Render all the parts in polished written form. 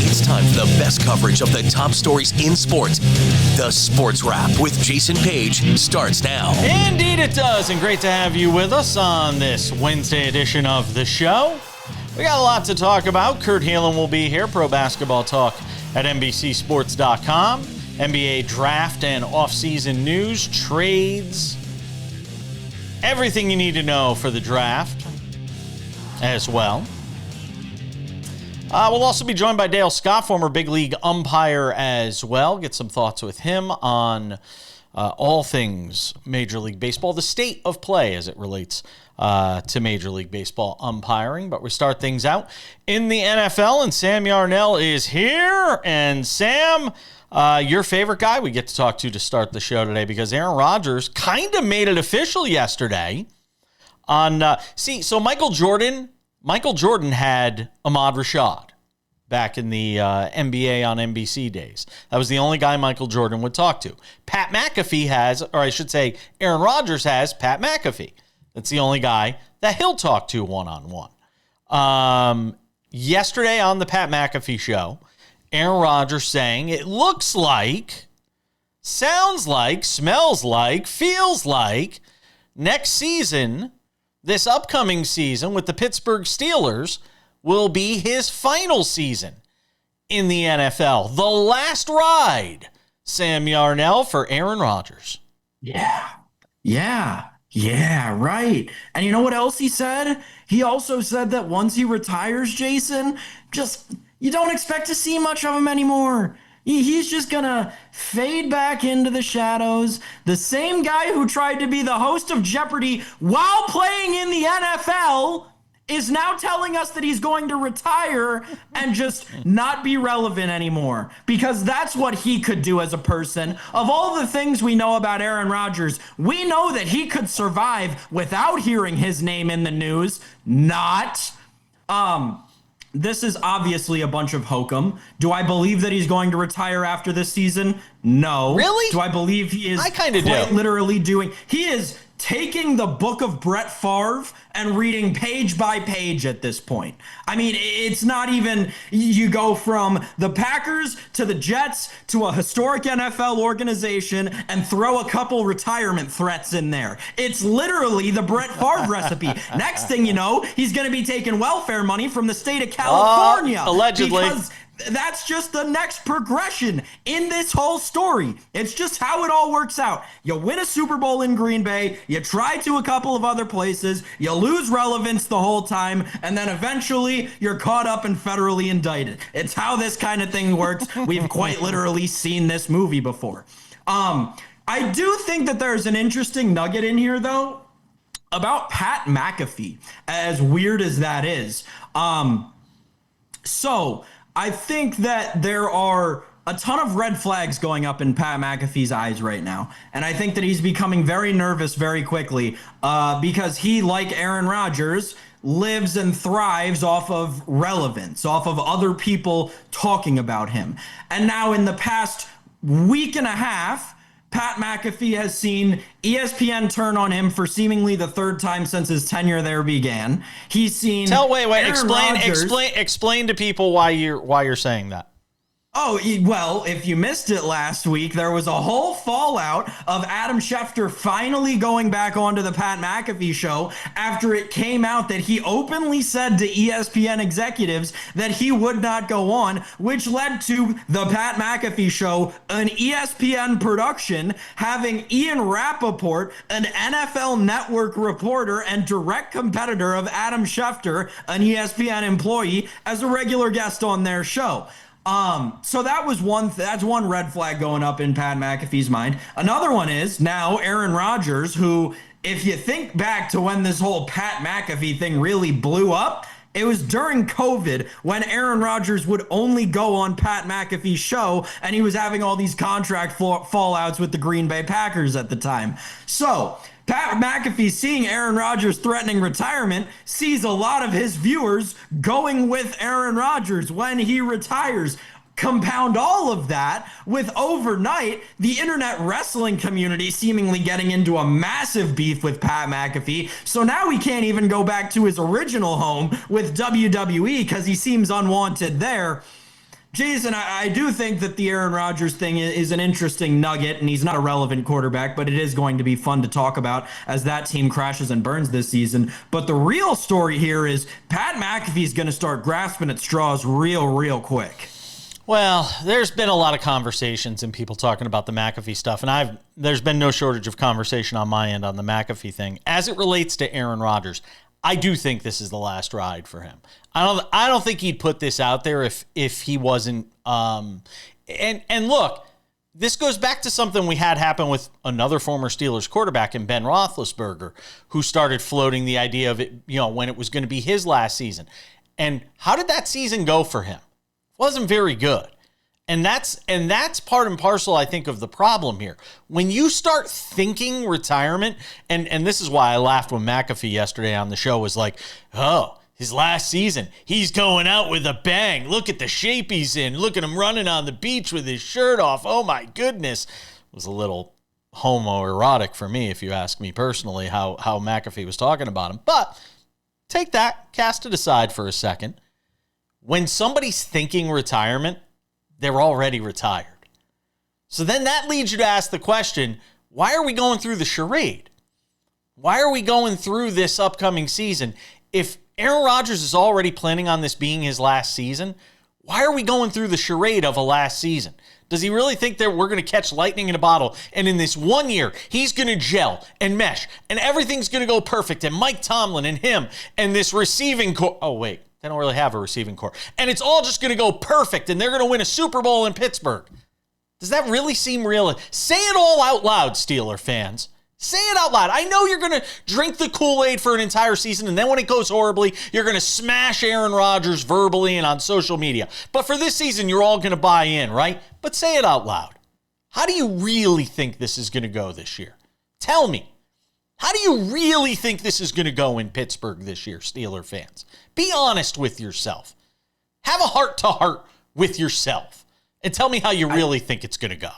It's time for the best coverage of the top stories in sports. The Sports Wrap with Jason Page starts now. Indeed it does, and great to have you with us on this Wednesday edition of the show. We got a lot to talk about. Kurt Helin will be here, pro basketball talk at NBCSports.com. NBA draft and offseason news, trades, everything you need to know for the draft as well. We'll also be joined by Dale Scott, former big league umpire as well. Get some thoughts with him on all things Major League Baseball, the state of play as it relates to Major League Baseball umpiring. But we start things out in the NFL, and Sam Yarnell is here. And Sam, your favorite guy we get to talk to start the show today, because Aaron Rodgers kind of made it official yesterday. So Michael Jordan had Ahmad Rashad back in the NBA on NBC days. That was the only guy Michael Jordan would talk to. Pat McAfee has, or I should say Aaron Rodgers has Pat McAfee. That's the only guy that he'll talk to one-on-one. Yesterday on the Pat McAfee Show, Aaron Rodgers saying it looks like, sounds like, smells like, feels like next season, this upcoming season with the Pittsburgh Steelers, will be his final season in the NFL. The last ride, Sam Yarnell, for Aaron Rodgers. Yeah, right. And you know what else he said? He also said that once he retires, Jason, you don't expect to see much of him anymore. He's just going to fade back into the shadows. The same guy who tried to be the host of Jeopardy while playing in the NFL is now telling us that he's going to retire and just not be relevant anymore, because that's what he could do as a person. Of all the things we know about Aaron Rodgers, we know that he could survive without hearing his name in the news. This is obviously a bunch of hokum. Do I believe that he's going to retire after this season? No. Really? Do I believe he is literally doing... He is taking the book of Brett Favre and reading page by page at this point. I mean, it's not even, you go from the Packers to the Jets to a historic NFL organization and throw a couple retirement threats in there. It's literally the Brett Favre recipe. Next thing you know, he's going to be taking welfare money from the state of California. Allegedly. Because that's just the next progression in this whole story. It's just how it all works out. You win a Super Bowl in Green Bay, you try to a couple of other places, you lose relevance the whole time, and then eventually you're caught up and federally indicted. It's how this kind of thing works. We've quite literally seen this movie before. I do think that there's an interesting nugget in here, though, about Pat McAfee, as weird as that is. I think that there are a ton of red flags going up in Pat McAfee's eyes right now. And I think that he's becoming very nervous very quickly because he, like Aaron Rodgers, lives and thrives off of relevance, off of other people talking about him. And now in the past week and a half, Pat McAfee has seen ESPN turn on him for seemingly the third time since his tenure there began. He's seen Explain to people why you're saying that. Oh, well, if you missed it last week, there was a whole fallout of Adam Schefter finally going back onto the Pat McAfee Show after it came out that he openly said to ESPN executives that he would not go on, which led to the Pat McAfee Show, an ESPN production, having Ian Rappaport, an NFL Network reporter and direct competitor of Adam Schefter, an ESPN employee, as a regular guest on their show. So that was that's one red flag going up in Pat McAfee's mind. Another one is now Aaron Rodgers, who, if you think back to when this whole Pat McAfee thing really blew up, it was during COVID when Aaron Rodgers would only go on Pat McAfee's show, and he was having all these contract fallouts with the Green Bay Packers at the time. So Pat McAfee, seeing Aaron Rodgers threatening retirement, sees a lot of his viewers going with Aaron Rodgers when he retires. Compound all of that with overnight the internet wrestling community seemingly getting into a massive beef with Pat McAfee. So now he can't even go back to his original home with WWE because he seems unwanted there. Jason, I do think that the Aaron Rodgers thing is an interesting nugget, and he's not a relevant quarterback, but it is going to be fun to talk about as that team crashes and burns this season. But the real story here is Pat McAfee is going to start grasping at straws real quick. Well, there's been a lot of conversations and people talking about the McAfee stuff, and there's been no shortage of conversation on my end on the McAfee thing. As it relates to Aaron Rodgers, I do think this is the last ride for him. I don't think he'd put this out there if he wasn't. And look, this goes back to something we had happen with another former Steelers quarterback in Ben Roethlisberger, who started floating the idea of it, when it was going to be his last season. And how did that season go for him? It wasn't very good. And that's part and parcel, I think, of the problem here. When you start thinking retirement, and this is why I laughed when McAfee yesterday on the show was like, oh, his last season, he's going out with a bang. Look at the shape he's in. Look at him running on the beach with his shirt off. Oh, my goodness. It was a little homoerotic for me, if you ask me personally, how McAfee was talking about him. But take that, cast it aside for a second. When somebody's thinking retirement, they're already retired. So then that leads you to ask the question, why are we going through the charade? Why are we going through this upcoming season? If Aaron Rodgers is already planning on this being his last season, why are we going through the charade of a last season? Does he really think that we're going to catch lightning in a bottle and in this 1 year, he's going to gel and mesh and everything's going to go perfect and Mike Tomlin and him and this receiving core? Oh, wait. They don't really have a receiving core. And it's all just going to go perfect, and they're going to win a Super Bowl in Pittsburgh. Does that really seem real? Say it all out loud, Steeler fans. Say it out loud. I know you're going to drink the Kool-Aid for an entire season, and then when it goes horribly, you're going to smash Aaron Rodgers verbally and on social media. But for this season, you're all going to buy in, right? But say it out loud. How do you really think this is going to go this year? Tell me. How do you really think this is going to go in Pittsburgh this year, Steeler fans? Be honest with yourself. Have a heart-to-heart with yourself. And tell me how you really think it's going to go.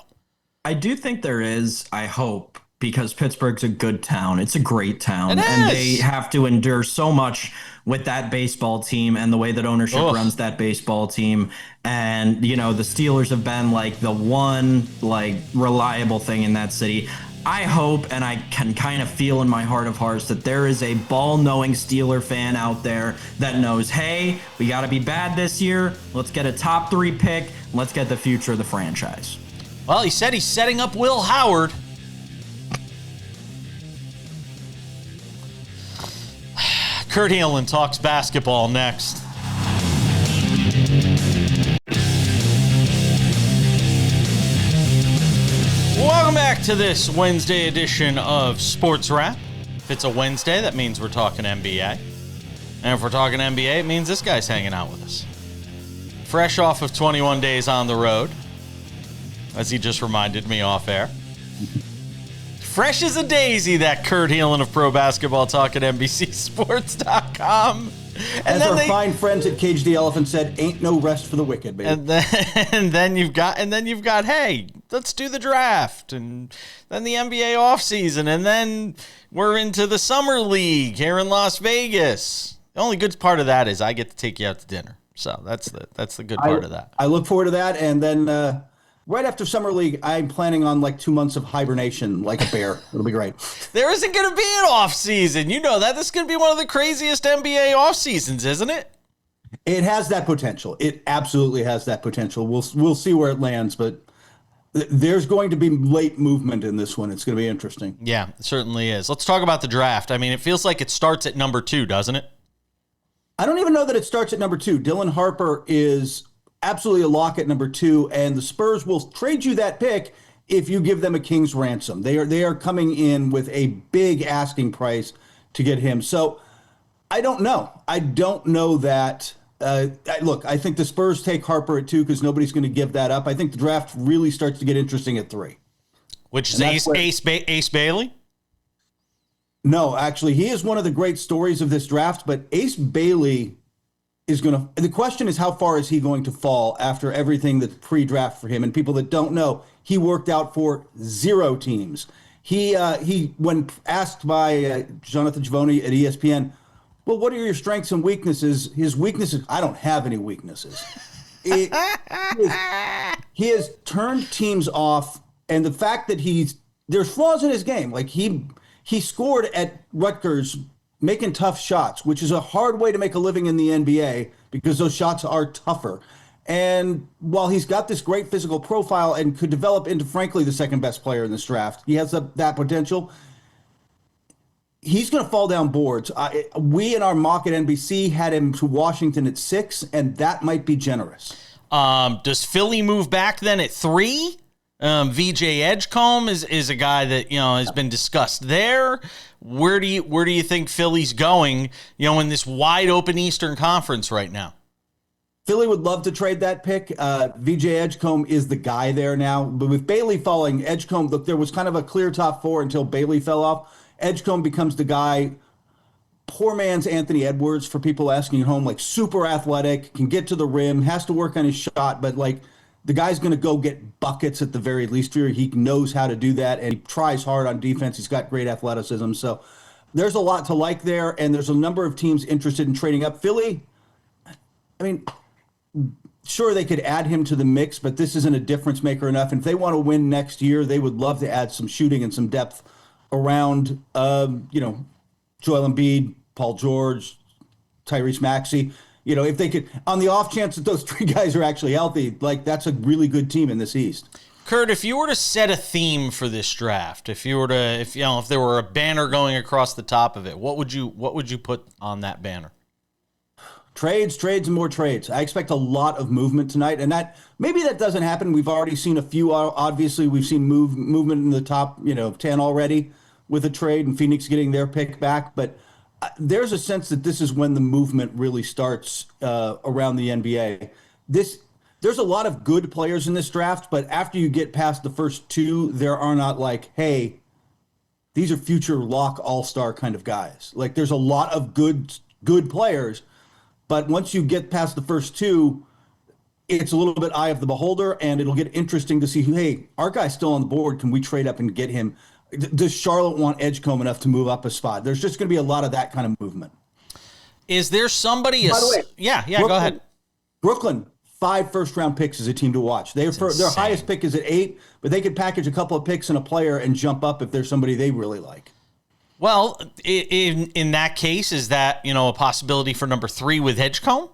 I do think there is, I hope, because Pittsburgh's a good town. It's a great town. It and is. they have to endure so much with that baseball team and the way that ownership runs that baseball team. And, the Steelers have been like the one reliable thing in that city. I hope, and I can kind of feel in my heart of hearts, that there is a ball-knowing Steeler fan out there that knows, hey, we got to be bad this year. Let's get a top 3 pick. Let's get the future of the franchise. Well, he said he's setting up Will Howard. Kurt Helin talks basketball next. Welcome back to this Wednesday edition of SportsWrap. If it's a Wednesday, that means we're talking NBA. And if we're talking NBA, it means this guy's hanging out with us. Fresh off of 21 days on the road, as he just reminded me off air. Fresh as a daisy, that Kurt Helin of Pro Basketball Talk at NBCSports.com. As our fine friends at Cage the Elephant said, ain't no rest for the wicked, baby. And then you've got, hey, let's do the draft, and then the NBA offseason, and then we're into the summer league here in Las Vegas. The only good part of that is I get to take you out to dinner. So that's the good part of that. I look forward to that, and then right after summer league, I'm planning on 2 months of hibernation like a bear. It'll be great. There isn't going to be an off season. You know that. This is going to be one of the craziest NBA off seasons, isn't it? It has that potential. It absolutely has that potential. We'll see where it lands, but there's going to be late movement in this one. It's going to be interesting. Yeah, it certainly is. Let's talk about the draft. I mean, it feels like it starts at number 2, doesn't it? I don't even know that it starts at number 2. Dylan Harper is absolutely a lock at number 2, and the Spurs will trade you that pick if you give them a king's ransom. They are coming in with a big asking price to get him. So I don't know. I don't know that. Look, I think the Spurs take Harper at 2 because nobody's going to give that up. I think the draft really starts to get interesting at 3. Which is Ace Bailey? No, actually, he is one of the great stories of this draft, but Ace Bailey is going to, the question is how far is he going to fall after everything that's pre-draft for him? And people that don't know, he worked out for 0 teams. He when asked by Jonathan Givony at ESPN, well, what are your strengths and weaknesses? His weaknesses, I don't have any weaknesses. It, he has turned teams off, and the fact that there's flaws in his game. Like he scored at Rutgers making tough shots, which is a hard way to make a living in the NBA because those shots are tougher. And while he's got this great physical profile and could develop into, frankly, the second best player in this draft, he has that potential. He's going to fall down boards. We in our mock at NBC had him to Washington at 6, and that might be generous. Does Philly move back then at 3? VJ Edgecombe is a guy that has been discussed there. Where do you think Philly's going? In this wide open Eastern Conference right now. Philly would love to trade that pick. VJ Edgecombe is the guy there now, but with Bailey falling, Edgecombe, look, there was kind of a clear top 4 until Bailey fell off. Edgecombe becomes the guy. Poor man's Anthony Edwards, for people asking at home, like super athletic, can get to the rim, has to work on his shot, but like the guy's going to go get buckets at the very least here. He knows how to do that, and he tries hard on defense. He's got great athleticism. So there's a lot to like there, and there's a number of teams interested in trading up. Philly, I mean, sure, they could add him to the mix, but this isn't a difference maker enough. And if they want to win next year, they would love to add some shooting and some depth around, Joel Embiid, Paul George, Tyrese Maxey. If they could, on the off chance that those 3 guys are actually healthy, like that's a really good team in this East. Kurt, if you were to set a theme for this draft, if there were a banner going across the top of it, what would you put on that banner? Trades, and more trades. I expect a lot of movement tonight, and maybe that doesn't happen. We've already seen a few. Obviously, we've seen movement in the top, 10 already with a trade, and Phoenix getting their pick back. But there's a sense that this is when the movement really starts around the NBA. There's a lot of good players in this draft, but after you get past the first 2, there are not like, hey, these are future lock all-star kind of guys. Like there's a lot of good players. But once you get past the first 2, it's a little bit eye of the beholder, and it'll get interesting to see, hey, our guy's still on the board. Can we trade up and get him? Does Charlotte want Edgecombe enough to move up a spot? There's just going to be a lot of that kind of movement. Is there somebody? By the way, yeah, Brooklyn, go ahead. Brooklyn, 5 first-round picks is a team to watch. Their highest pick is at 8, but they could package a couple of picks and a player and jump up if there's somebody they really like. Well, in that case, is that a possibility for number 3 with Edgecombe?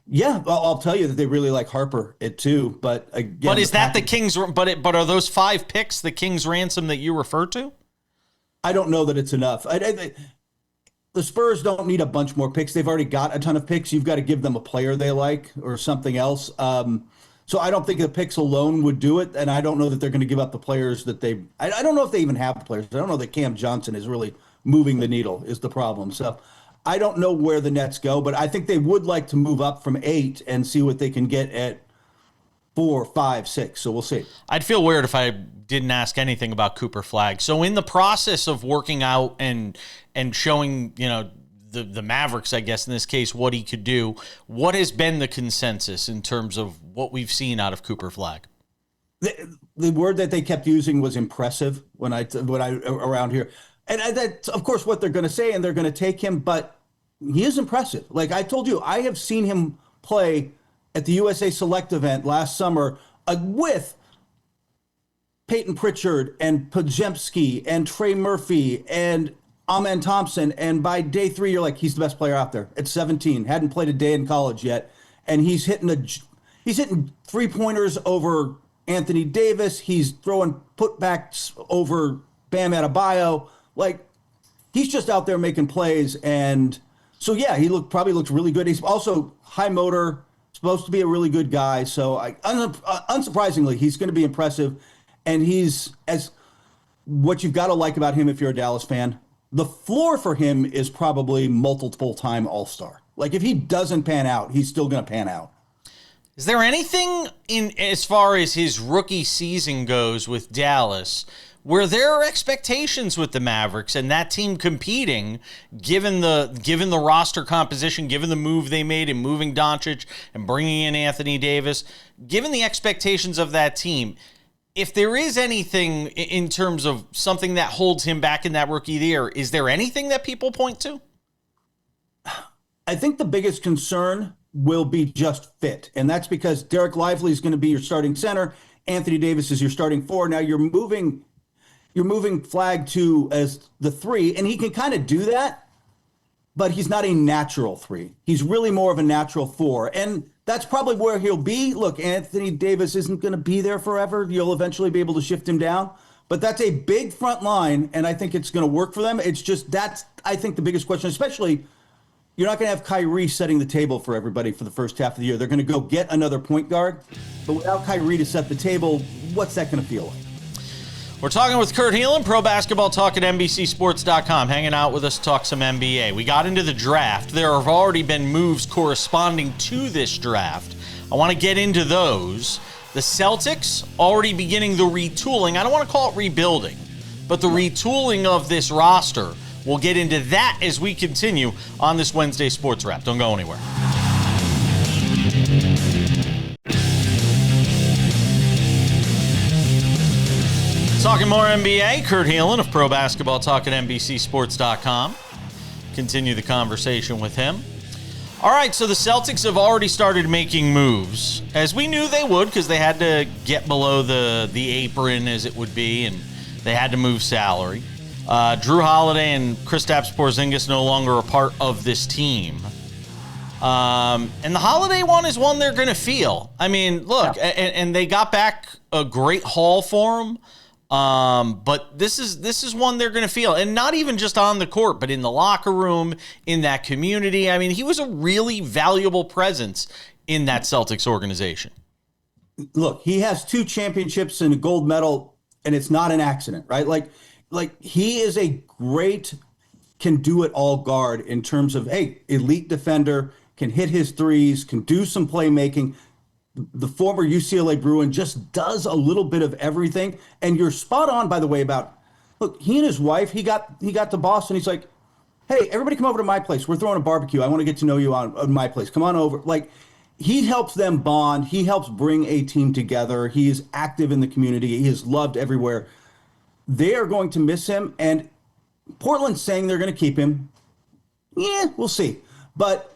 Yeah, I'll tell you that they really like Harper at 2, but again, but is that the Kings? But are those 5 picks the Kings ransom that you refer to? I don't know that it's enough. The Spurs don't need a bunch more picks. They've already got a ton of picks. You've got to give them a player they like or something else. So I don't think the picks alone would do it, and I don't know that they're going to give up the players that they. I don't know if they even have the players. I don't know that Cam Johnson is really moving the needle is the problem. So I don't know where the Nets go, but I think they would like to move up from 8 and see what they can get at 4, 5, 6. So we'll see. I'd feel weird if I didn't ask anything about Cooper Flagg. So in the process of working out and showing, the Mavericks, I guess, in this case, what he could do, what has been the consensus in terms of what we've seen out of Cooper Flagg? The word that they kept using was impressive when I around here. And that's, of course, what they're going to say, and they're going to take him, but he is impressive. Like I told you, I have seen him play at the USA Select event last summer with Peyton Pritchard and Podziemski and Trey Murphy and Amen Thompson, and by day 3, you're like, he's the best player out there. At 17, hadn't played a day in college yet, and he's hitting 3-pointers over Anthony Davis. He's throwing putbacks over Bam Adebayo. Like, he's just out there making plays, and so yeah, he probably looks really good. He's also high motor, supposed to be a really good guy. So unsurprisingly, he's going to be impressive, and he's what you've got to like about him if you're a Dallas fan. The floor for him is probably multiple-time All-Star. Like, if he doesn't pan out, he's still going to pan out. Is there anything as far as his rookie season goes with Dallas, where there are expectations with the Mavericks and that team competing, given the roster composition, given the move they made in moving Doncic and bringing in Anthony Davis, given the expectations of that team? If there is anything in terms of something that holds him back in that rookie year, is there anything that people point to? I think the biggest concern will be just fit. And that's because Derek Lively is going to be your starting center. Anthony Davis is your starting four. Now you're moving Flagg to as the 3, and he can kind of do that, but he's not a natural 3. He's really more of a natural 4. And that's probably where he'll be. Look, Anthony Davis isn't going to be there forever. You'll eventually be able to shift him down. But that's a big front line, and I think it's going to work for them. It's just that's, I think, the biggest question, especially you're not going to have Kyrie setting the table for everybody for the first half of the year. They're going to go get another point guard. But without Kyrie to set the table, what's that going to feel like? We're talking with Kurt Helin, Pro Basketball Talk at NBCSports.com, hanging out with us to talk some NBA. We got into the draft. There have already been moves corresponding to this draft. I want to get into those. The Celtics already beginning the retooling. I don't want to call it rebuilding, but the retooling of this roster. We'll get into that as we continue on this Wednesday Sports Wrap. Don't go anywhere. Talking more NBA, Kurt Helin of Pro Basketball Talk at NBCSports.com. Continue the conversation with him. All right, so the Celtics have already started making moves, as we knew they would, because they had to get below the apron, as it would be, and they had to move salary. Drew Holiday and Kristaps Porzingis no longer a part of this team. And the Holiday one is one they're going to feel. I mean, look, and they got back a great haul for him. But this is one they're going to feel, and not even just on the court, but in the locker room, in that community. I mean, he was a really valuable presence in that Celtics organization. Look, he has 2 championships and a gold medal, and it's not an accident, right? Like he is a great, can do it all guard in terms of, hey, elite defender, can hit his threes, can do some playmaking. The former UCLA Bruin just does a little bit of everything. And you're spot on, by the way, about, look, he and his wife, he got to Boston. He's like, hey, everybody come over to my place. We're throwing a barbecue. I want to get to know you on my place. Come on over. Like, he helps them bond. He helps bring a team together. He is active in the community. He is loved everywhere. They are going to miss him. And Portland's saying they're going to keep him. Yeah, we'll see. But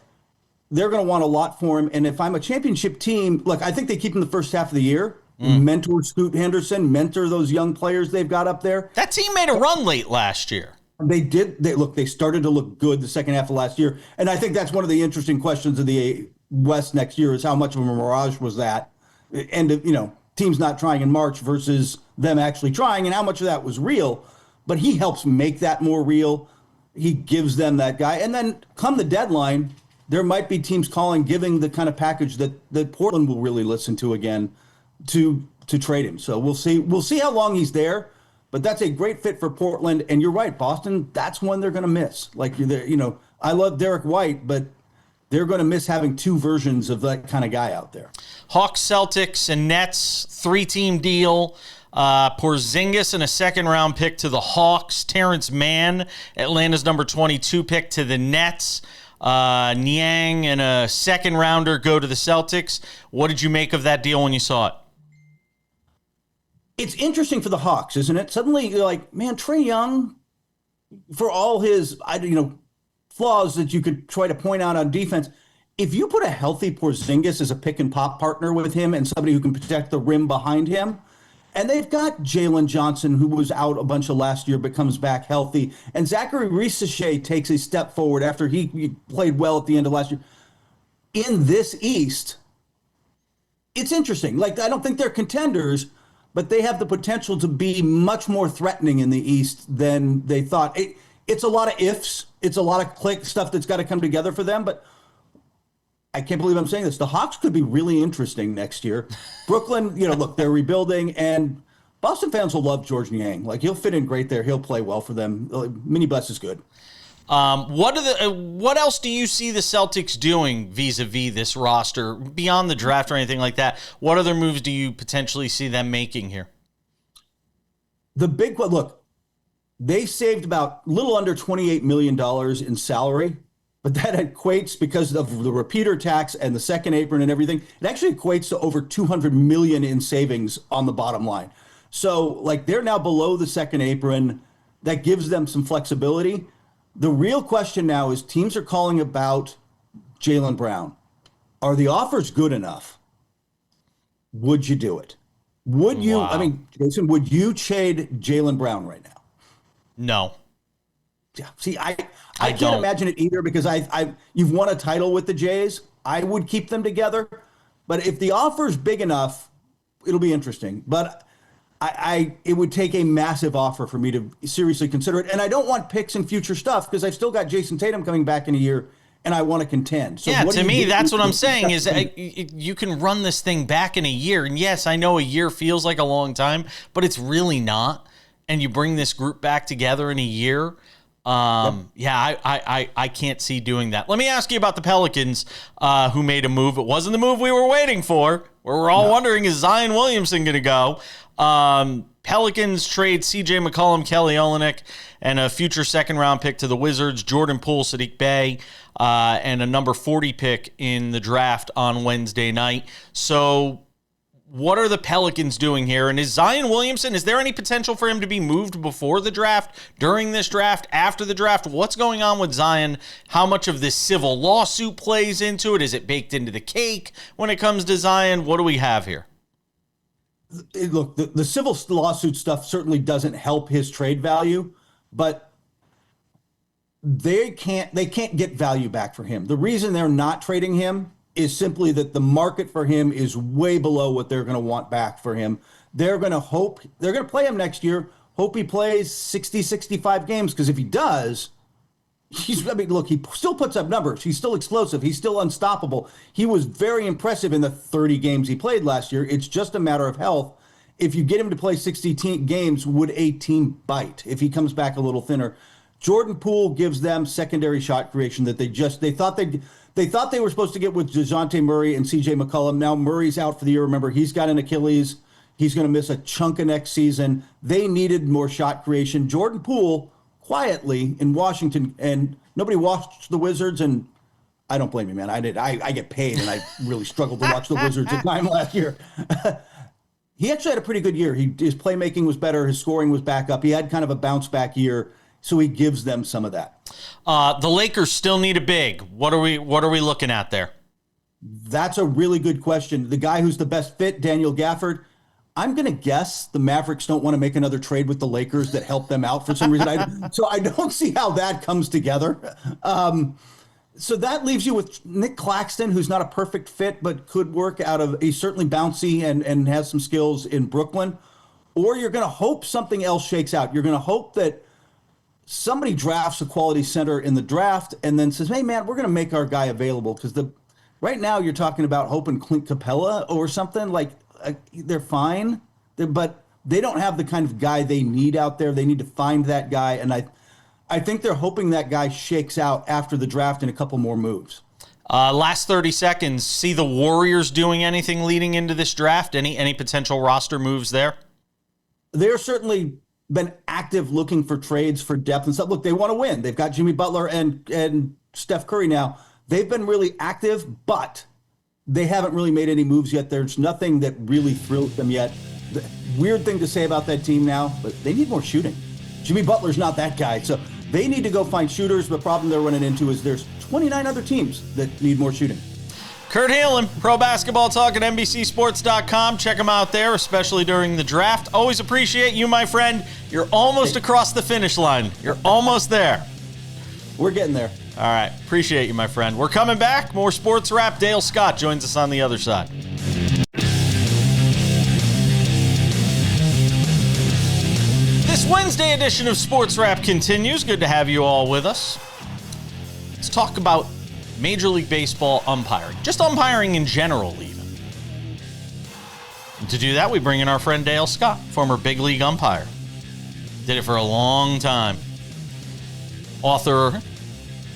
they're going to want a lot for him. And if I'm a championship team, look, I think they keep him the first half of the year. Mentor Scoot Henderson, mentor those young players they've got up there. That team made a run late last year. They did. They started to look good the second half of last year. And I think that's one of the interesting questions of the West next year is how much of a mirage was that? And, teams not trying in March versus them actually trying, and how much of that was real. But he helps make that more real. He gives them that guy. And then come the deadline, there might be teams giving the kind of package that Portland will really listen to again to trade him. So we'll see. We'll see how long he's there. But that's a great fit for Portland. And you're right, Boston, that's one they're going to miss. Like, I love Derek White, but they're going to miss having 2 versions of that kind of guy out there. Hawks, Celtics, and Nets, 3-team deal. Porzingis and a second-round pick to the Hawks. Terrence Mann, Atlanta's number 22 pick to the Nets. Niang and a second-rounder go to the Celtics. What did you make of that deal when you saw it? It's interesting for the Hawks, isn't it? Suddenly you're like, man, Trae Young, for all his, flaws that you could try to point out on defense, if you put a healthy Porzingis as a pick and pop partner with him and somebody who can protect the rim behind him, and they've got Jalen Johnson, who was out a bunch of last year, but comes back healthy, and Zachary Risacher takes a step forward after he played well at the end of last year. In this East, it's interesting. Like, I don't think they're contenders, but they have the potential to be much more threatening in the East than they thought. It's a lot of ifs. It's a lot of click stuff that's got to come together for them. But I can't believe I'm saying this. The Hawks could be really interesting next year. Brooklyn, look, they're rebuilding. And Boston fans will love George Niang. Like, he'll fit in great there. He'll play well for them. Mini Bless is good. What else do you see the Celtics doing vis-a-vis this roster beyond the draft or anything like that? What other moves do you potentially see them making here? The big one, look, they saved about a little under $28 million in salary, but that equates, because of the repeater tax and the second apron and everything, it actually equates to over $200 million in savings on the bottom line. So, like, they're now below the second apron. That gives them some flexibility. The real question now is teams are calling about Jaylen Brown. are the offers good enough? Would you do it? Would you, Wow. I mean, Jason, would you trade Jaylen Brown right now? No. Yeah. See, I don't. can't imagine it either because you've won a title with the Jays. I would keep them together. But if the offer's big enough, it'll be interesting. But it would take a massive offer for me to seriously consider it. And I don't want picks and future stuff because I've still got Jason Tatum coming back in a year and I want to contend. So yeah, what to do you me, do? that's what I'm saying is you can run this thing back in a year. And yes, I know a year feels like a long time, but it's really not. And you bring this group back together in a year. Yeah, I can't see doing that. Let me ask you about the Pelicans who made a move. It wasn't the move we were waiting for. Where we're all wondering, is Zion Williamson going to go? Pelicans trade C.J. McCollum, Kelly Olynyk, and a future second-round pick to the Wizards, Jordan Poole, Sadiq Bey, and a number 40 pick in the draft on Wednesday night. So what are the Pelicans doing here? And is Zion Williamson, is there any potential for him to be moved before the draft, during this draft, after the draft? What's going on with Zion? How much of this civil lawsuit plays into it? Is it baked into the cake when it comes to Zion? What do we have here? Look, the civil lawsuit stuff certainly doesn't help his trade value, but they can't get value back for him. The reason they're not trading him is simply that the market for him is way below what they're going to want back for him. They're going to play him next year, hope he plays 60, 65 games, because if he does, look, he still puts up numbers. He's still explosive. He's still unstoppable. He was very impressive in the 30 games he played last year. It's just a matter of health. If you get him to play 60 games, would a team bite if he comes back a little thinner? Jordan Poole gives them secondary shot creation that they thought they were supposed to get with DeJounte Murray and C.J. McCollum. Now Murray's out for the year. Remember, he's got an Achilles. He's going to miss a chunk of next season. They needed more shot creation. Jordan Poole, quietly in Washington, and nobody watched the Wizards, and I don't blame you, man. I did. I get paid, and I really struggled to watch the Wizards at time last year. He actually had a pretty good year. His playmaking was better. His scoring was back up. He had kind of a bounce back year, so he gives them some of that. The Lakers still need a big. What are we looking at there? That's a really good question. The guy who's the best fit, Daniel Gafford. I'm going to guess the Mavericks don't want to make another trade with the Lakers that help them out for some reason. So I don't see how that comes together. So that leaves you with Nick Claxton, who's not a perfect fit, but could work out of, he's certainly bouncy and has some skills in Brooklyn. Or you're going to hope something else shakes out. You're going to hope that somebody drafts a quality center in the draft and then says, hey, man, we're going to make our guy available. Because right now you're talking about hoping Clint Capella or something like, they're fine, but they don't have the kind of guy they need out there. They need to find that guy, and I think they're hoping that guy shakes out after the draft in a couple more moves. Last 30 seconds, see the Warriors doing anything leading into this draft? Any potential roster moves there? They're certainly been active looking for trades for depth and stuff. Look, they want to win. They've got Jimmy Butler and Steph Curry now. They've been really active, but they haven't really made any moves yet. There's nothing that really thrills them yet. The weird thing to say about that team now, but they need more shooting. Jimmy Butler's not that guy. So they need to go find shooters. The problem they're running into is there's 29 other teams that need more shooting. Kurt Helin, Pro Basketball Talk at NBCSports.com. Check him out there, especially during the draft. Always appreciate you, my friend. You're almost across the finish line. You're almost there. We're getting there. All right. Appreciate you, my friend. We're coming back. More Sports Wrap. Dale Scott joins us on the other side. This Wednesday edition of Sports Wrap continues. Good to have you all with us. Let's talk about Major League Baseball umpiring. Just umpiring in general, even. And to do that, we bring in our friend Dale Scott, former big league umpire. Did it for a long time. Author,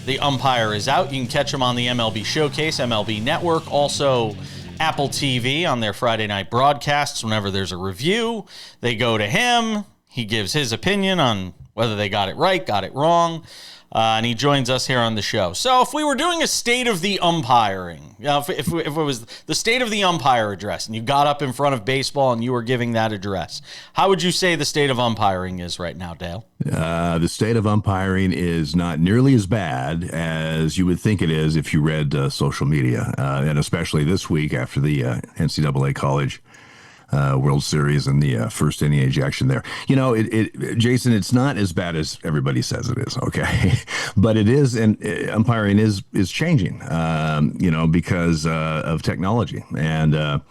The Umpire is Out. You can catch him on the MLB Showcase, MLB Network, also Apple TV on their Friday night broadcasts. Whenever there's a review, they go to him. He gives his opinion on whether they got it right, got it wrong. and he joins us here on the show. So if we were doing a state of the umpiring, if it was the state of the umpire address, and you got up in front of baseball and you were giving that address, how would you say the state of umpiring is right now, Dale? The state of umpiring is not nearly as bad as you would think it is if you read social media, and especially this week after the NCAA college World Series and the first inning ejection there. Jason, it's not as bad as everybody says it is, okay? But it is, and umpiring is changing, because of technology. And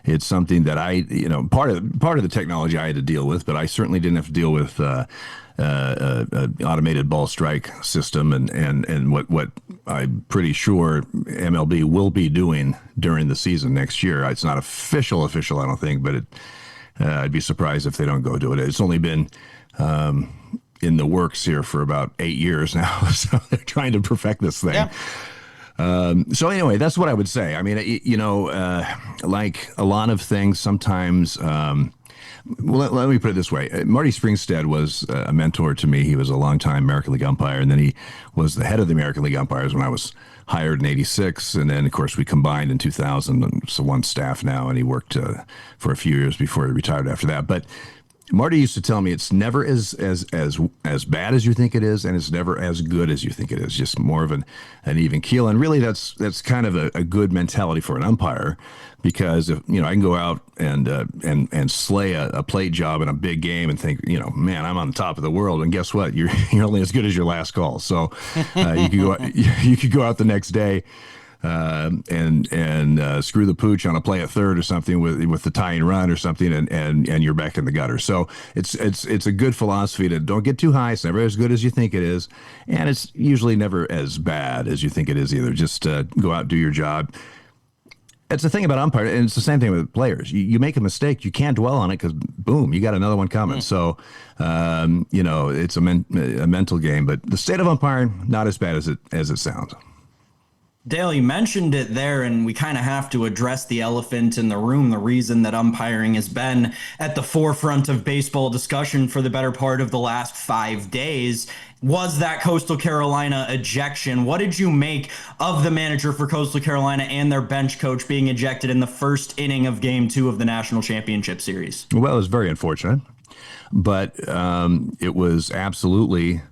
it's something that part of the technology I had to deal with, but I certainly didn't have to deal with automated ball strike system and what I'm pretty sure MLB will be doing during the season next year. It's not official, I don't think, but I'd be surprised if they don't go do it. It's only been in the works here for about 8 years now, so they're trying to perfect this thing. Yeah. So anyway, that's what I would say. I mean, like a lot of things, sometimes. Well, let me put it this way. Marty Springstead was a mentor to me. He was a longtime American League umpire, and then he was the head of the American League umpires when I was hired in '86. And then, of course, we combined in 2000. So one staff now, and he worked for a few years before he retired after that. But Marty used to tell me it's never as bad as you think it is, and it's never as good as you think it is. Just more of an even keel, and really that's kind of a good mentality for an umpire, because if I can go out and slay a plate job in a big game and think man, I'm on the top of the world, and guess what, you're only as good as your last call. So you could go out the next day. And screw the pooch on a play at third or something with the tying run or something, and you're back in the gutter. So it's a good philosophy to don't get too high. It's never as good as you think it is, and it's usually never as bad as you think it is either. Just go out and do your job. It's the thing about umpire, and it's the same thing with players. You make a mistake, you can't dwell on it because boom, you got another one coming. So it's a mental game. But the state of umpiring, not as bad as it sounds. Dale, you mentioned it there, and we kind of have to address the elephant in the room. The reason that umpiring has been at the forefront of baseball discussion for the better part of the last 5 days was that Coastal Carolina ejection. What did you make of the manager for Coastal Carolina and their bench coach being ejected in the first inning of Game 2 of the National Championship Series? Well, it was very unfortunate, but it was absolutely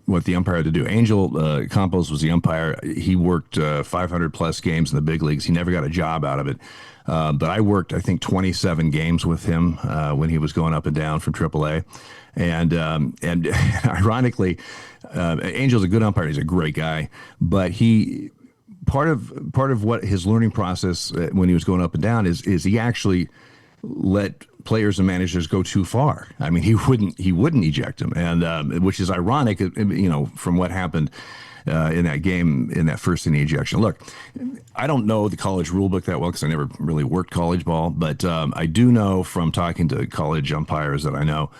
what the umpire had to do. Angel Campos was the umpire. He worked 500 plus games in the big leagues. He never got a job out of it. But I worked, I think, 27 games with him when he was going up and down from AAA. And ironically, Angel's a good umpire. He's a great guy. But part of what his learning process when he was going up and down is he actually let players and managers go too far. I mean, he wouldn't eject him, and which is ironic, from what happened in that game, in that first inning ejection. Look, I don't know the college rule book that well because I never really worked college ball, but I do know from talking to college umpires that I know,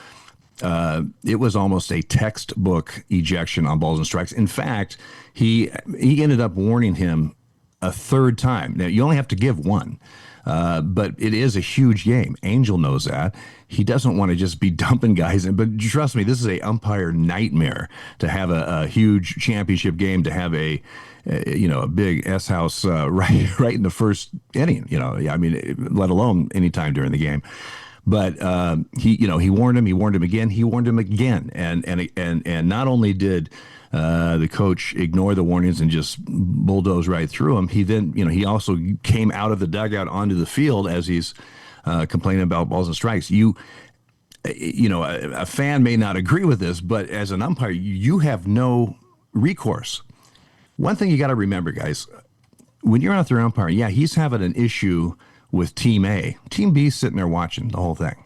it was almost a textbook ejection on balls and strikes. In fact, he ended up warning him a third time. Now, you only have to give one. But it is a huge game. Angel knows that. He doesn't want to just be dumping guys in. But trust me, this is a umpire nightmare to have a huge championship game, to have a big S house right in the first inning. I mean, let alone any time during the game. But he warned him. He warned him again. He warned him again. And not only did the coach ignore the warnings and just bulldoze right through him, he then, he also came out of the dugout onto the field as he's complaining about balls and strikes. A fan may not agree with this, but as an umpire, you have no recourse. One thing you got to remember, guys, when you're out there umpiring, he's having an issue with Team A. Team B's sitting there watching the whole thing.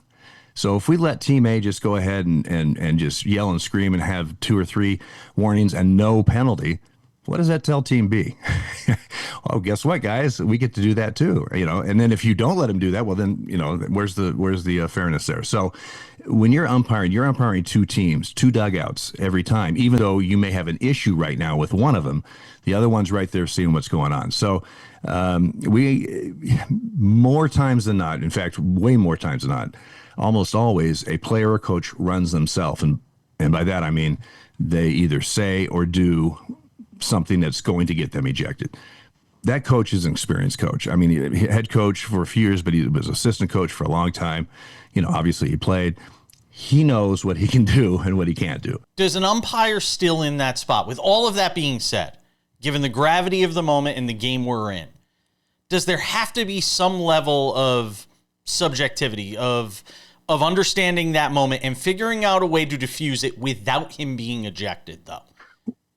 So if we let Team A just go ahead and just yell and scream and have 2 or 3 warnings and no penalty, what does that tell Team B? Oh, guess what, guys? We get to do that too, And then if you don't let them do that, well, then where's the fairness there? So when you're umpiring 2 teams, 2 dugouts every time, even though you may have an issue right now with one of them, the other one's right there seeing what's going on. So we more times than not, in fact, way more times than not, almost always a player or coach runs themselves. And And by that, I mean they either say or do something that's going to get them ejected. That coach is an experienced coach. I mean, head coach for a few years, but he was assistant coach for a long time. Obviously he played. He knows what he can do and what he can't do. Does an umpire still in that spot, with all of that being said, given the gravity of the moment and the game we're in, does there have to be some level of subjectivity, of understanding that moment and figuring out a way to diffuse it without him being ejected, though?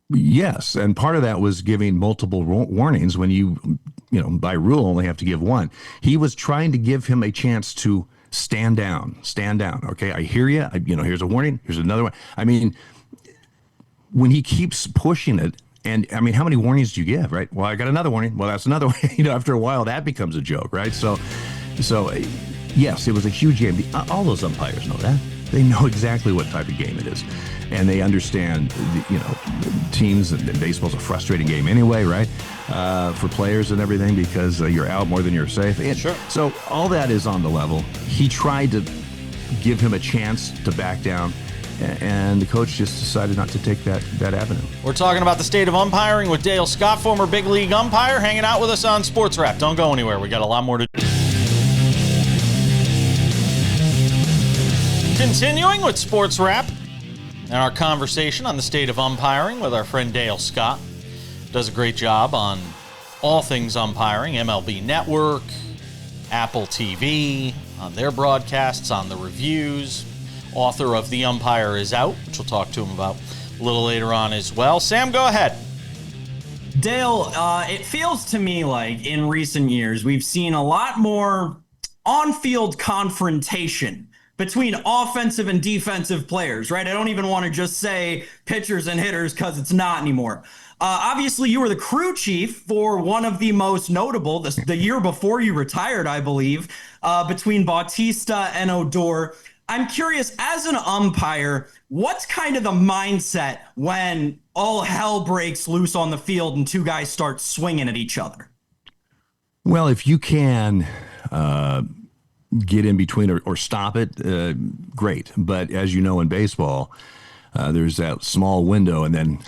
Yes, and part of that was giving multiple warnings when you by rule only have to give one. He was trying to give him a chance to stand down. Okay, I hear you. Here's a warning. Here's another one. I mean, when he keeps pushing it, and I mean, how many warnings do you give, right? Well, I got another warning. Well, that's another one. After a while, that becomes a joke, right? So yes, it was a huge game. All those umpires know that. They know exactly what type of game it is. And they understand, teams, and baseball's a frustrating game anyway, right? For players and everything, because you're out more than you're safe. And sure. So all that is on the level. He tried to give him a chance to back down, and the coach just decided not to take that avenue. We're talking about the state of umpiring with Dale Scott, former big league umpire, hanging out with us on Sports Wrap. Don't go anywhere. We got a lot more to do. Continuing with Sports Wrap and our conversation on the state of umpiring with our friend Dale Scott. Does a great job on all things umpiring, MLB Network, Apple TV, on their broadcasts, on the reviews. Author of The Umpire Is Out, which we'll talk to him about a little later on as well. Sam, go ahead. Dale, it feels to me like in recent years we've seen a lot more on-field confrontation between offensive and defensive players, right? I don't even want to just say pitchers and hitters because it's not anymore. Obviously, you were the crew chief for one of the most notable, the year before you retired, I believe, between Bautista and Odor. I'm curious, as an umpire, what's kind of the mindset when all hell breaks loose on the field and two guys start swinging at each other? Well, if you can get in between or stop it, great. But as you know, in baseball, there's that small window, and then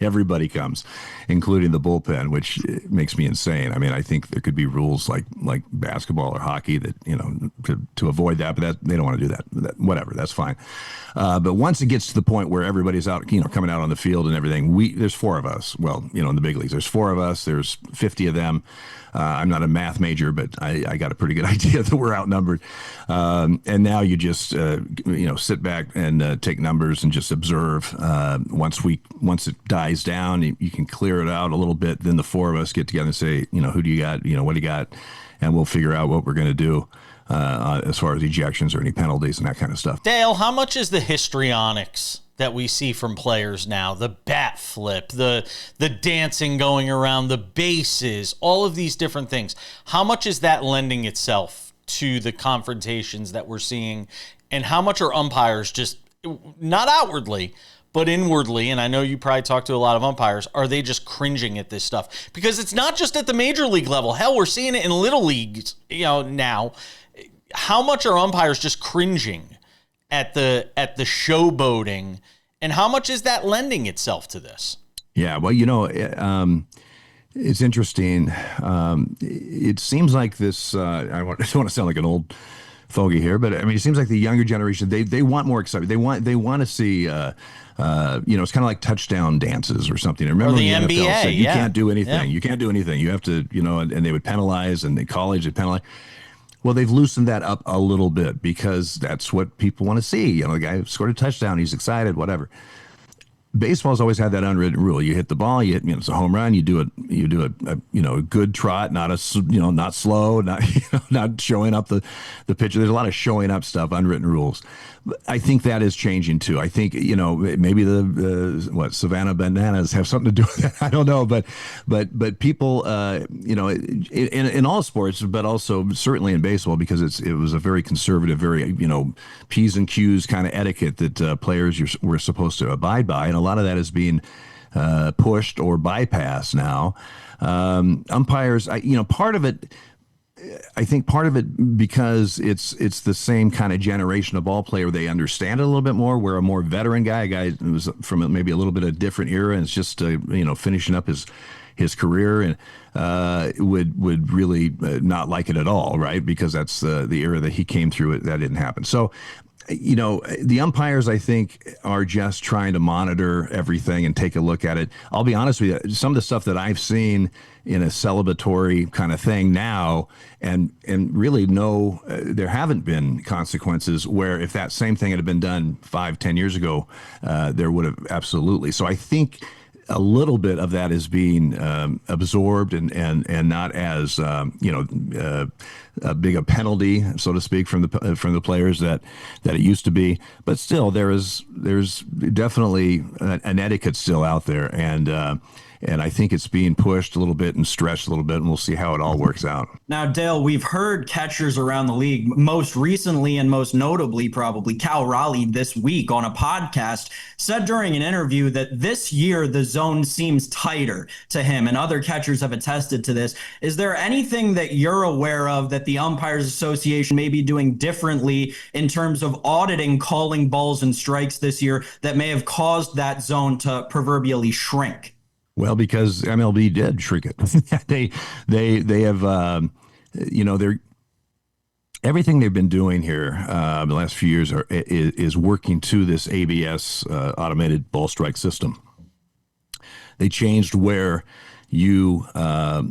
everybody comes, including the bullpen, which makes me insane. I mean, I think there could be rules like basketball or hockey that, to avoid that, but that they don't want to do that. Whatever, that's fine. But once it gets to the point where everybody's out, coming out on the field and everything, there's four of us. Well, in the big leagues, there's four of us. There's 50 of them. I'm not a math major, but I got a pretty good idea that we're outnumbered. And now you just, sit back and take numbers and just observe. Once it dies down, you can clear it out a little bit. Then the four of us get together and say, who do you got? What do you got? And we'll figure out what we're going to do as far as ejections or any penalties and that kind of stuff. Dale, how much is the histrionics that we see from players now, the bat flip, the dancing going around the bases, all of these different things, how much is that lending itself to the confrontations that we're seeing, and how much are umpires just, not outwardly, but inwardly, and I know you probably talk to a lot of umpires, are they just cringing at this stuff? Because it's not just at the major league level. Hell, we're seeing it in little leagues, now. How much are umpires just cringing at the showboating, and how much is that lending itself to this? Yeah, well, it's interesting. It seems like this. I don't want to sound like an old fogey here, but I mean, it seems like the younger generation they want more excitement. They want to see. It's kind of like touchdown dances or something. I remember or the when the NBA NFL said, you can't do anything. Yeah. You can't do anything. You have to, and they would penalize, and the college would penalize. Well, they've loosened that up a little bit because that's what people want to see. The guy scored a touchdown, he's excited, whatever. Baseball's always had that unwritten rule. You hit the ball, it's a home run. You do a good trot, not slow, not showing up the pitcher. There's a lot of showing up stuff, unwritten rules. I think that is changing too. I think maybe the Savannah Bananas have something to do with that. I don't know, but people in all sports, but also certainly in baseball, because it was a very conservative, very P's and Q's kind of etiquette that players were supposed to abide by, and a lot of that is being pushed or bypassed now. Umpires, part of it. I think part of it because it's the same kind of generation of ball player. They understand it a little bit more. Where a more veteran guy, a guy who was from maybe a little bit of a different era, and it's just finishing up his career, and would really not like it at all, right? Because that's the era that he came through. That didn't happen. So, the umpires, I think, are just trying to monitor everything and take a look at it. I'll be honest with you, some of the stuff that I've seen in a celebratory kind of thing now, and really there haven't been consequences, where if that same thing had been done 5-10 years ago, there would have absolutely. So I think a little bit of that is being absorbed and not as a big a penalty, so to speak, from the players that it used to be. But still, there's definitely an etiquette still out there, and I think it's being pushed a little bit and stretched a little bit, and we'll see how it all works out. Now, Dale, we've heard catchers around the league, most recently and most notably probably Cal Raleigh this week on a podcast, said during an interview that this year the zone seems tighter to him, and other catchers have attested to this. Is there anything that you're aware of that the Umpires Association may be doing differently in terms of auditing calling balls and strikes this year that may have caused that zone to proverbially shrink? Well, because MLB did shrink it. they have, they're everything they've been doing here the last few years is working to this ABS automated ball strike system. They changed where where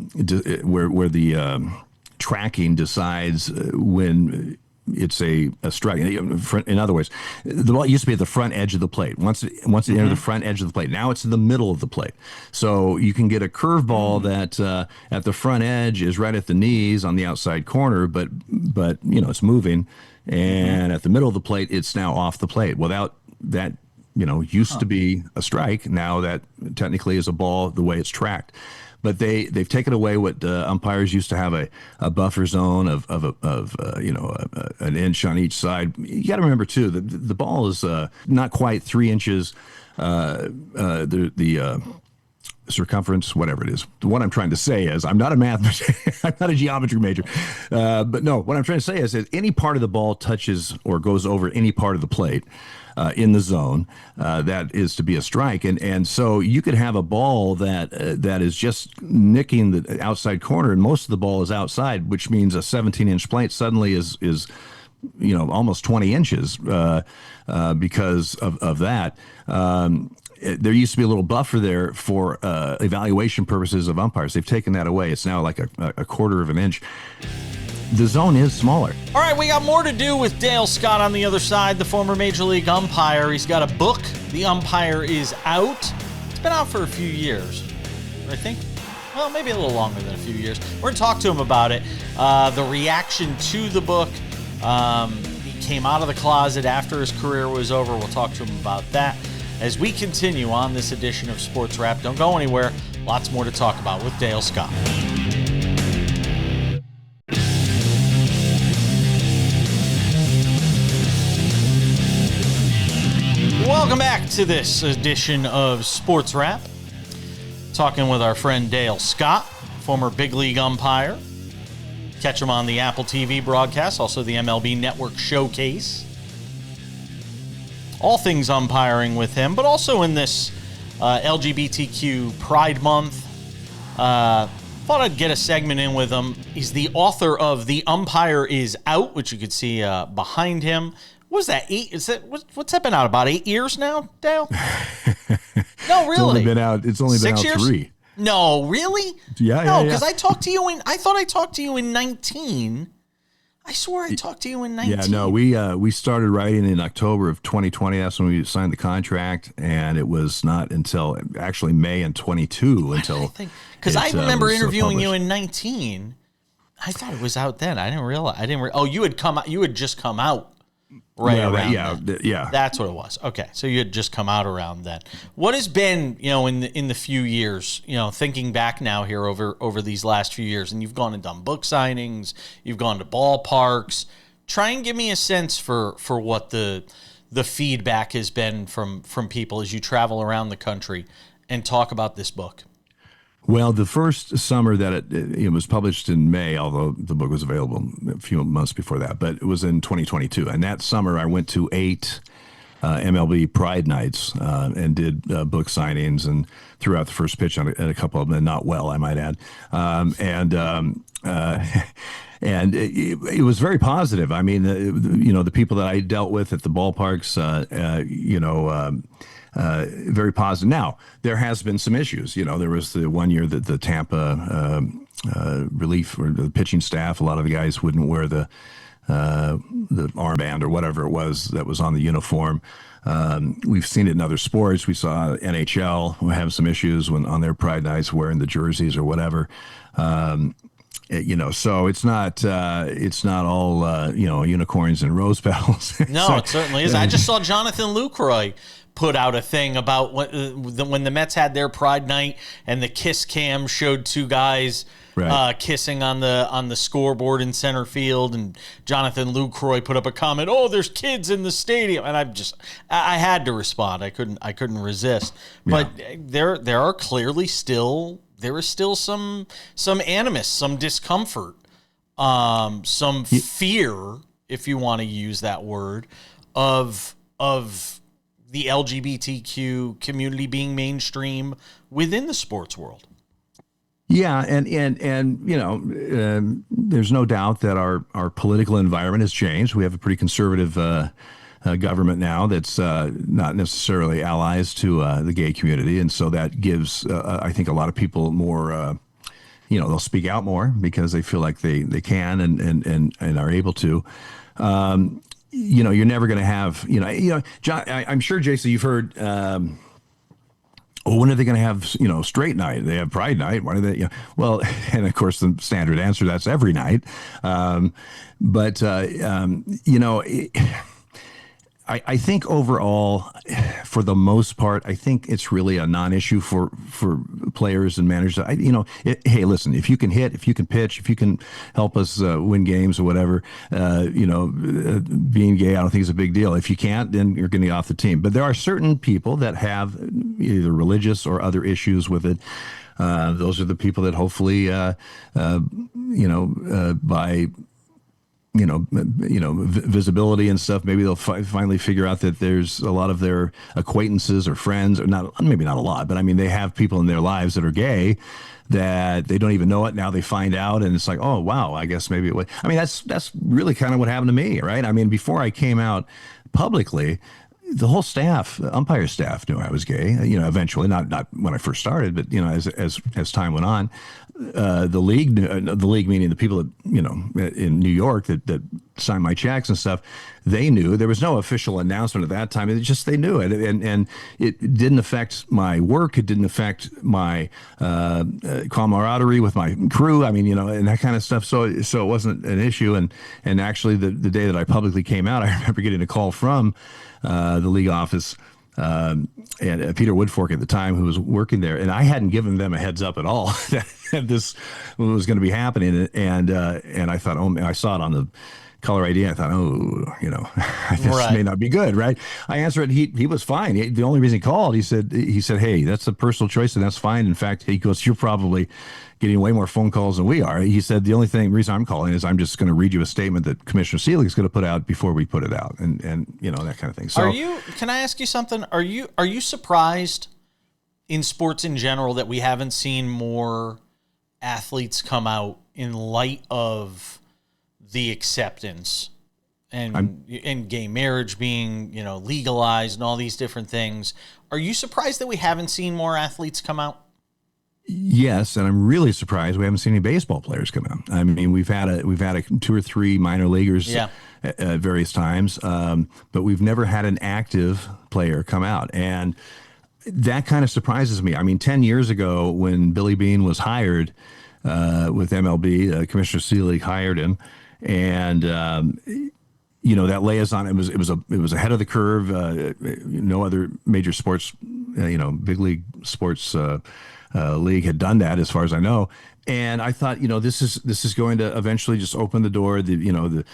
the tracking decides when it's a strike. In other words, the ball used to be at the front edge of the plate. Once it entered the front edge of the plate, now it's in the middle of the plate. So you can get a curveball that at the front edge is right at the knees on the outside corner, but it's moving, and at the middle of the plate, it's now off the plate. Without that, used to be a strike. Now that technically is a ball the way it's tracked. But they've taken away what umpires used to have a buffer zone of an inch on each side. You got to remember too that the ball is not quite 3 inches. The circumference, whatever it is. What I'm trying to say is, I'm not a math, I'm not a geometry major, but no. What I'm trying to say is that any part of the ball touches or goes over any part of the plate in the zone, that is to be a strike, and so you could have a ball that is just nicking the outside corner, and most of the ball is outside, which means a 17-inch plate suddenly is almost 20 inches because of that. There used to be a little buffer there for evaluation purposes of umpires. They've taken that away. It's now like a quarter of an inch. The zone is smaller. All right, we got more to do with Dale Scott on the other side, the former Major League umpire. He's got a book, The Umpire is Out. It's been out for a few years, I think. Well, maybe a little longer than a few years. We're going to talk to him about it. The reaction to the book. He came out of the closet after his career was over. We'll talk to him about that as we continue on this edition of Sports Wrap. Don't go anywhere. Lots more to talk about with Dale Scott. Welcome back to this edition of Sports Wrap. Talking with our friend Dale Scott, former big league umpire. Catch him on the Apple TV broadcast, also the MLB Network Showcase. All things umpiring with him, but also in this LGBTQ Pride Month. Thought I'd get a segment in with him. He's the author of The Umpire is Out, which you could see behind him. What is that, 8? Is that what's that been out, about 8 years now, Dale? No, really. It's only been out 6 years? 3. No, really? Yeah. No, because I thought I talked to you in 19. I swore I talked to you in 19. Yeah, no, we started writing in October of 2020. That's when we signed the contract, and it was not until actually May in 22 until. Because I remember interviewing you in 19. I thought it was out then. I didn't realize. Oh, you had come out. You had just come out. Right around then. Yeah. That's what it was. Okay, so you had just come out around then. What has been, in the few years, thinking back now here over these last few years, and you've gone and done book signings, you've gone to ballparks. Try and give me a sense for what the feedback has been from people as you travel around the country and talk about this book. Well, the first summer that it was published in May, although the book was available a few months before that, but it was in 2022. And that summer I went to 8 MLB Pride Nights and did book signings and threw out the first pitch on a couple of them, and not well, I might add. And it was very positive. I mean, the people that I dealt with at the ballparks, very positive. Now, there has been some issues. There was the one year that the Tampa relief or the pitching staff, a lot of the guys wouldn't wear the armband or whatever it was that was on the uniform. We've seen it in other sports. We saw NHL have some issues on their Pride Nights wearing the jerseys or whatever. So it's not all unicorns and rose petals. No, So, it certainly is. I just saw Jonathan Lucroy put out a thing about when the Mets had their Pride Night and the kiss cam showed two guys kissing on the scoreboard in center field, and Jonathan Lucroy put up a comment, "Oh, there's kids in the stadium," and I had to respond. I couldn't resist. But there are clearly still some animus, some discomfort, some fear, if you want to use that word, of the LGBTQ community being mainstream within the sports world. Yeah, and there's no doubt that our political environment has changed. We have a pretty conservative government now that's not necessarily allies to the gay community, and so that gives I think a lot of people more. They'll speak out more because they feel like they can and are able to. You're never going to have, John, I'm sure, Jason, you've heard, when are they going to have, straight night? They have Pride Night. Why do they, well, and of course the standard answer, that's every night. I think overall, for the most part, I think it's really a non-issue for players and managers. Hey, listen, if you can hit, if you can pitch, if you can help us win games or whatever, being gay, I don't think is a big deal. If you can't, then you're going to be off the team. But there are certain people that have either religious or other issues with it. Those are the people that hopefully, by visibility and stuff, maybe they'll finally figure out that there's a lot of their acquaintances or friends, or maybe not a lot, but I mean, they have people in their lives that are gay that they don't even know it. Now they find out, and it's like, oh, wow, I guess maybe it would. I mean, that's really kind of what happened to me, right? I mean, before I came out publicly, the whole staff, umpire staff, knew I was gay. Eventually, not when I first started, but as time went on, the league meaning the people that in New York that signed my checks and stuff, they knew. There was no official announcement at that time. It just they knew it, and it didn't affect my work. It didn't affect my camaraderie with my crew. I mean, and that kind of stuff. So it wasn't an issue. And actually, the day that I publicly came out, I remember getting a call from the league office. And Peter Woodfork at the time, who was working there, and I hadn't given them a heads up at all that this was going to be happening. And I thought, I saw it on the caller ID. I thought, this may not be good, right? I answered it. He was fine. The only reason he called, he said, hey, that's a personal choice, and that's fine. In fact, he goes, you're probably getting way more phone calls than we are. He said, the only reason I'm calling is I'm just going to read you a statement that Commissioner Seelig is going to put out before we put it out, and that kind of thing. So, can I ask you something? Are you surprised in sports in general that we haven't seen more athletes come out in light of the acceptance and gay marriage being, legalized and all these different things? Are you surprised that we haven't seen more athletes come out? Yes, and I'm really surprised we haven't seen any baseball players come out. I mean, we've had 2 or 3 minor leaguers at various times, but we've never had an active player come out, and that kind of surprises me. I mean, 10 years ago when Billy Beane was hired with MLB, Commissioner Seelig hired him, and that liaison, it was ahead of the curve. No other major sports, big league sports league had done that, as far as I know. And I thought, this is going to eventually just open the door, to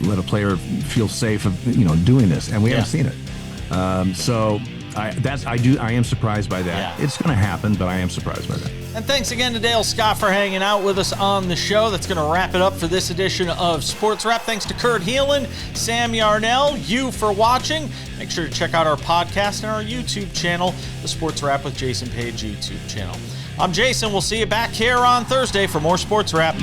let a player feel safe of, doing this. And we haven't seen it. So I am surprised by that. Yeah. It's going to happen, but I am surprised by that. And thanks again to Dale Scott for hanging out with us on the show. That's going to wrap it up for this edition of Sports Wrap. Thanks to Kurt Helin, Sam Yarnell, you for watching. Make sure to check out our podcast and our YouTube channel, the Sports Wrap with Jason Page YouTube channel. I'm Jason. We'll see you back here on Thursday for more Sports Wrap.